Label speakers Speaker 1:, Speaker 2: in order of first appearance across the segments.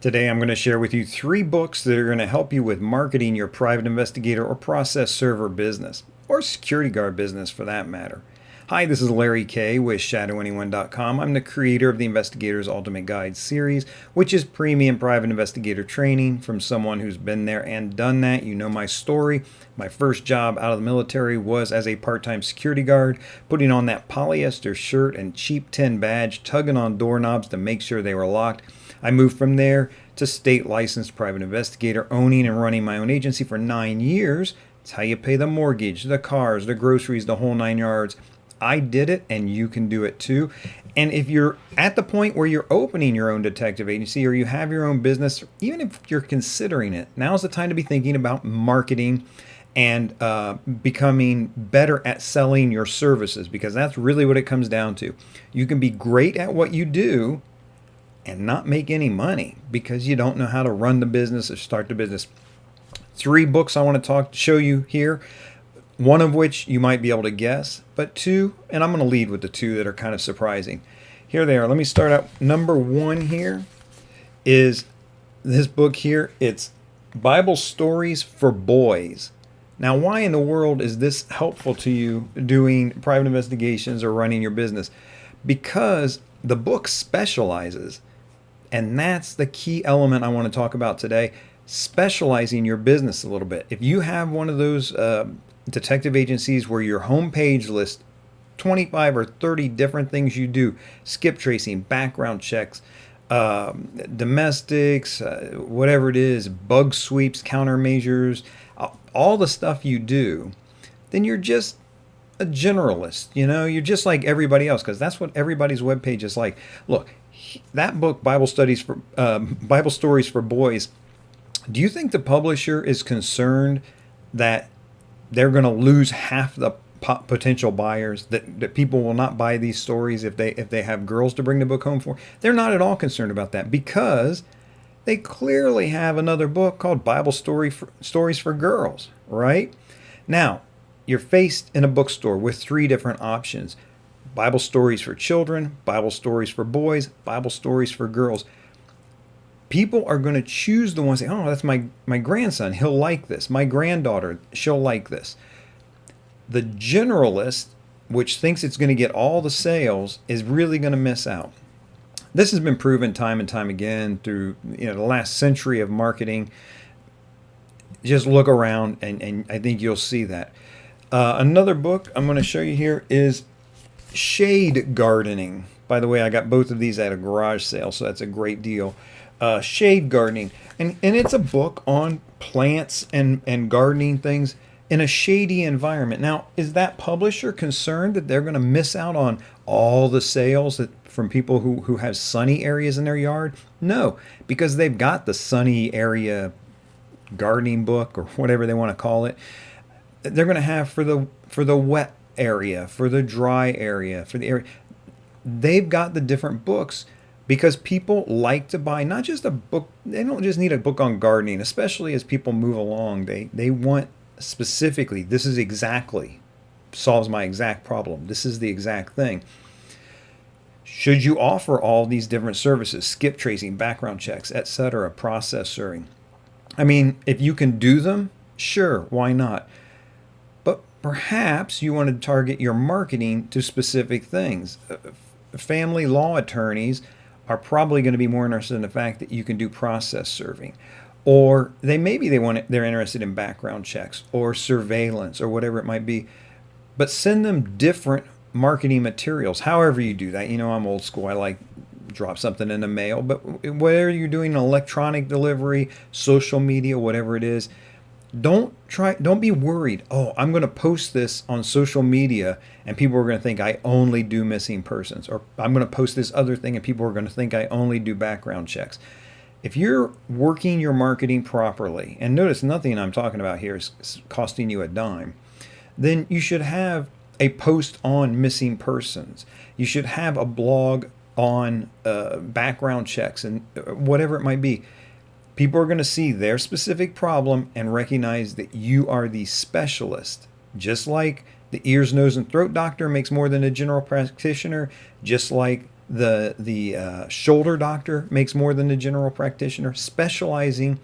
Speaker 1: Today, I'm going to share with you 3 books that are going to help you with marketing your private investigator or process server business, or security guard business for that matter. Hi, this is Larry Kaye with ShadowAnyone.com. I'm the creator of the Investigator's Ultimate Guide series, which is premium private investigator training from someone who's been there and done that. You know my story. My first job out of the military was as a part-time security guard, putting on that polyester shirt and cheap tin badge, tugging on doorknobs to make sure they were locked. I moved from there to state licensed private investigator, owning and running my own agency for 9 years. It's how you pay the mortgage, the cars, the groceries, the whole 9 yards. I did it and you can do it too. And if you're at the point where you're opening your own detective agency or you have your own business, even if you're considering it, now's the time to be thinking about marketing and becoming better at selling your services, because that's really what it comes down to. You can be great at what you do and not make any money because you don't know how to run the business or start the business. 3 books I want to show you here, one of which you might be able to guess, but 2, and I'm going to lead with the 2 that are kind of surprising. Here they are. Let me start out. Number 1 here is this book here. It's Bible Stories for Boys. Now, why in the world is this helpful to you doing private investigations or running your business? Because the book specializes. And that's the key element I want to talk about today, specializing your business a little bit. If you have one of those detective agencies where your homepage lists 25 or 30 different things you do, skip tracing, background checks, domestics, whatever it is, bug sweeps, countermeasures, all the stuff you do, then you're just a generalist. You're just like everybody else, because that's what everybody's webpage is like. Look, that book, Bible Stories for Boys, do you think the publisher is concerned that they're going to lose half the potential buyers, that people will not buy these stories if they have girls to bring the book home for? They're not at all concerned about that, because they clearly have another book called Stories for Girls, right? Now, you're faced in a bookstore with 3 different options: Bible stories for children, Bible stories for boys, Bible stories for girls. People are going to choose the ones that, oh, that's my grandson, he'll like this. My granddaughter, she'll like this. The generalist, which thinks it's going to get all the sales, is really going to miss out. This has been proven time and time again through the last century of marketing. Just look around and I think you'll see that. Another book I'm going to show you here is Shade Gardening. By the way, I got both of these at a garage sale, so that's a great deal. Shade Gardening. And it's a book on plants and gardening things in a shady environment. Now, is that publisher concerned that they're going to miss out on all the sales from people who have sunny areas in their yard? No, because they've got the sunny area gardening book, or whatever they want to call it. They're going to have for the wet area, for the dry area, for the area. They've got the different books because people like to buy not just a book. They don't just need a book on gardening, especially as people move along. They want specifically, this is exactly, solves my exact problem. This is the exact thing. Should you offer all these different services, skip tracing, background checks, etc., process serving? I mean, if you can do them, sure, why not? But perhaps you want to target your marketing to specific things. Family law attorneys are probably going to be more interested in the fact that you can do process serving, or they're interested in background checks or surveillance or whatever it might be. But send them different marketing materials. However you do that, I'm old school. I like drop something in the mail, but whether you're doing electronic delivery, social media, whatever it is, don't be worried. Oh, I'm going to post this on social media and people are going to think I only do missing persons, or I'm going to post this other thing and people are going to think I only do background checks. If you're working your marketing properly, and notice nothing I'm talking about here is costing you a dime, then you should have a post on missing persons. You should have a blog on background checks and whatever it might be. People are going to see their specific problem and recognize that you are the specialist. Just like the ears, nose, and throat doctor makes more than a general practitioner, just like The shoulder doctor makes more than the general practitioner. Specializing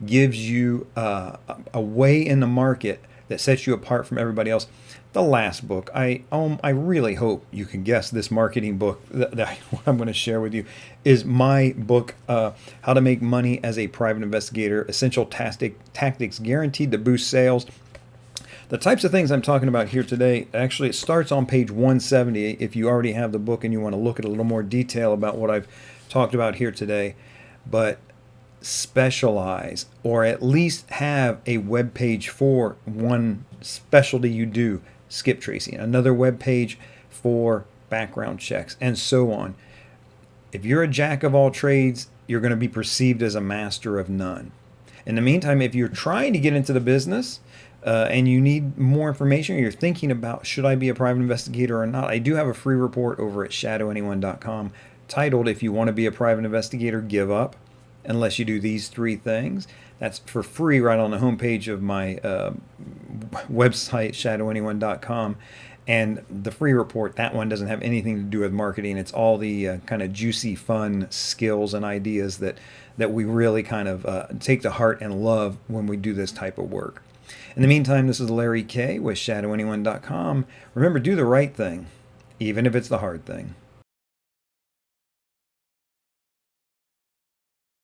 Speaker 1: gives you a way in the market that sets you apart from everybody else. The last book, I really hope you can guess this marketing book that I'm going to share with you is my book, How to Make Money as a Private Investigator, Essential Tactics Guaranteed to Boost Sales. The types of things I'm talking about here today, actually it starts on page 170 if you already have the book and you want to look at a little more detail about what I've talked about here today. But specialize, or at least have a web page for one specialty you do, skip tracing, another web page for background checks, and so on. If you're a jack of all trades, you're going to be perceived as a master of none. In the meantime, if you're trying to get into the business and you need more information, or you're thinking about should I be a private investigator or not, I do have a free report over at shadowanyone.com titled If You Want to Be a Private Investigator, Give Up Unless You Do These 3 Things. That's for free right on the homepage of my website, shadowanyone.com. And the free report, that one doesn't have anything to do with marketing. It's all the kind of juicy, fun skills and ideas that we really kind of take to heart and love when we do this type of work. In the meantime, this is Larry Kaye with shadowanyone.com. Remember, do the right thing, even if it's the hard thing.